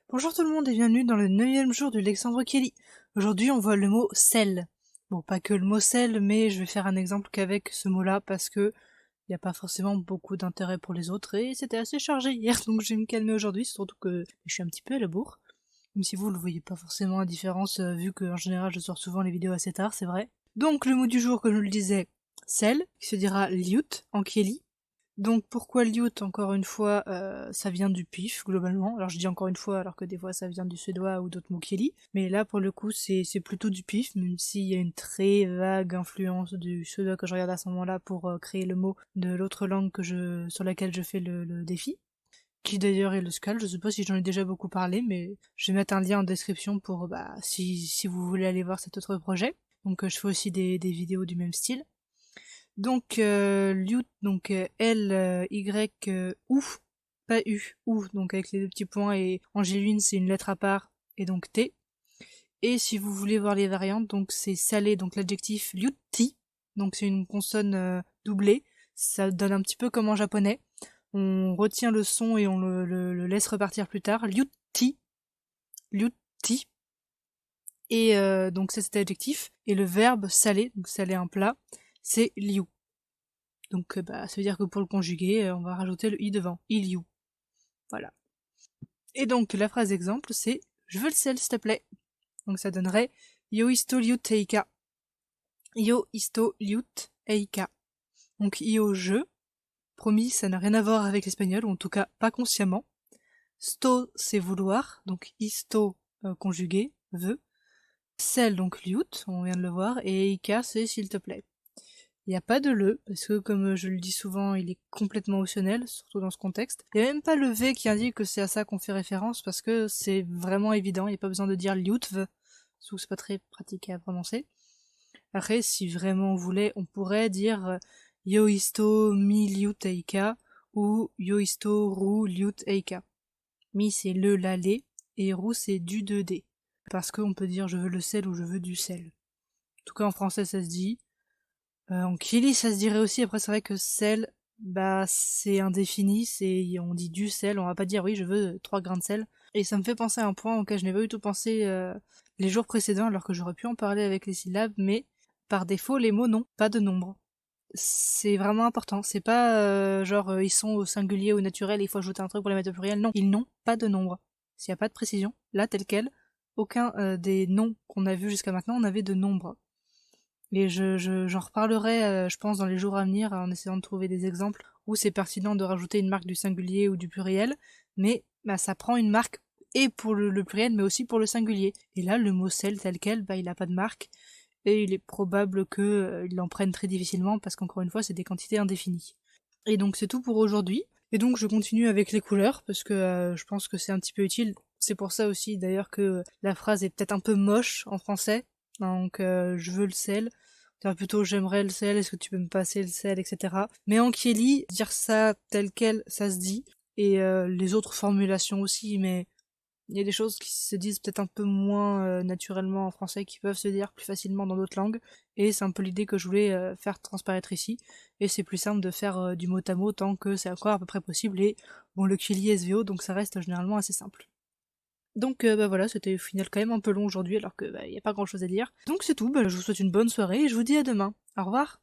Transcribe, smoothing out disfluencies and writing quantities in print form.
Bonjour tout le monde et bienvenue dans le 9e jour du Alexandre Kelly. Aujourd'hui on voit le mot sel. Bon, pas que le mot sel, mais je vais faire un exemple qu'avec ce mot-là parce que il n'y a pas forcément beaucoup d'intérêt pour les autres et c'était assez chargé hier, donc je vais me calmer aujourd'hui, surtout que je suis un petit peu à la bourre. Même si vous ne voyez pas forcément la différence vu qu'en général je sors souvent les vidéos assez tard, c'est vrai. Donc le mot du jour, comme je le disais, sel, qui se dira liut en Kelly. Donc pourquoi liut, encore une fois, ça vient du pif, globalement. Alors je dis encore une fois, alors que des fois ça vient du suédois ou d'autres mots kieli. Mais là, pour le coup, c'est plutôt du pif, même s'il y a une très vague influence du suédois que je regarde à ce moment-là pour créer le mot de l'autre langue sur laquelle je fais le défi. Qui d'ailleurs est le Skal, je sais pas si j'en ai déjà beaucoup parlé, mais je vais mettre un lien en description pour, si vous voulez aller voir cet autre projet. Donc je fais aussi des vidéos du même style. Donc liut, donc L-Y-U, pas U, ou, donc avec les deux petits points, et Angéline c'est une lettre à part, et donc T. Et si vous voulez voir les variantes, donc c'est salé, donc l'adjectif liutti, donc c'est une consonne doublée, ça donne un petit peu comme en japonais. On retient le son et on le laisse repartir plus tard. Liutti, liutti. Et donc c'est cet adjectif. Et le verbe salé, donc saler un plat, c'est liu. Donc ça veut dire que pour le conjuguer, on va rajouter le i devant. Iliu. Voilà. Et donc la phrase exemple, c'est je veux le sel s'il te plaît. Donc ça donnerait yo isto liut eika. Yo isto liut eika. Donc yo je. Promis, ça n'a rien à voir avec l'espagnol, ou en tout cas pas consciemment. Sto, c'est vouloir, donc isto conjugué, veut. Sel, donc liut, on vient de le voir, et eika, c'est s'il te plaît. Il n'y a pas de le, parce que comme je le dis souvent, il est complètement optionnel, surtout dans ce contexte. Il n'y a même pas le V qui indique que c'est à ça qu'on fait référence, parce que c'est vraiment évident, il n'y a pas besoin de dire liutv, parce que c'est pas très pratique à prononcer. Après, si vraiment on voulait, on pourrait dire yo isto mi liut eika, ou yo isto ru liut eika. Mi c'est le, la, les, et ru c'est du, de, des. Parce qu'on peut dire je veux le sel ou je veux du sel. En tout cas en français ça se dit. En Kili, ça se dirait aussi. Après, c'est vrai que sel, c'est indéfini. On dit du sel. On va pas dire oui, je veux 3 grains de sel. Et ça me fait penser à un point auquel je n'ai pas du tout pensé les jours précédents, alors que j'aurais pu en parler avec les syllabes, mais par défaut, les mots n'ont pas de nombre. C'est vraiment important. C'est pas ils sont au singulier ou au naturel et il faut ajouter un truc pour les mettre au pluriel. Non, ils n'ont pas de nombre. S'il n'y a pas de précision, là, tel quel, aucun des noms qu'on a vus jusqu'à maintenant n'avait de nombre. Et j'en reparlerai, je pense, dans les jours à venir, en essayant de trouver des exemples où c'est pertinent de rajouter une marque du singulier ou du pluriel, mais ça prend une marque et pour le pluriel, mais aussi pour le singulier. Et là, le mot sel tel quel, il a pas de marque, et il est probable qu'il en prenne très difficilement, parce qu'encore une fois, c'est des quantités indéfinies. Et donc c'est tout pour aujourd'hui. Et donc je continue avec les couleurs, parce que je pense que c'est un petit peu utile. C'est pour ça aussi, d'ailleurs, que la phrase est peut-être un peu moche en français, donc je veux le sel. Dire plutôt j'aimerais le sel, est-ce que tu peux me passer le sel, etc. Mais en Kieli, dire ça tel quel, ça se dit. Et les autres formulations aussi, mais il y a des choses qui se disent peut-être un peu moins naturellement en français, qui peuvent se dire plus facilement dans d'autres langues. Et c'est un peu l'idée que je voulais faire transparaître ici. Et c'est plus simple de faire du mot à mot tant que c'est encore à peu près possible. Et bon, le Kieli SVO, donc ça reste généralement assez simple. Donc voilà, c'était au final quand même un peu long aujourd'hui alors que y a pas grand chose à dire. Donc c'est tout, je vous souhaite une bonne soirée et je vous dis à demain. Au revoir.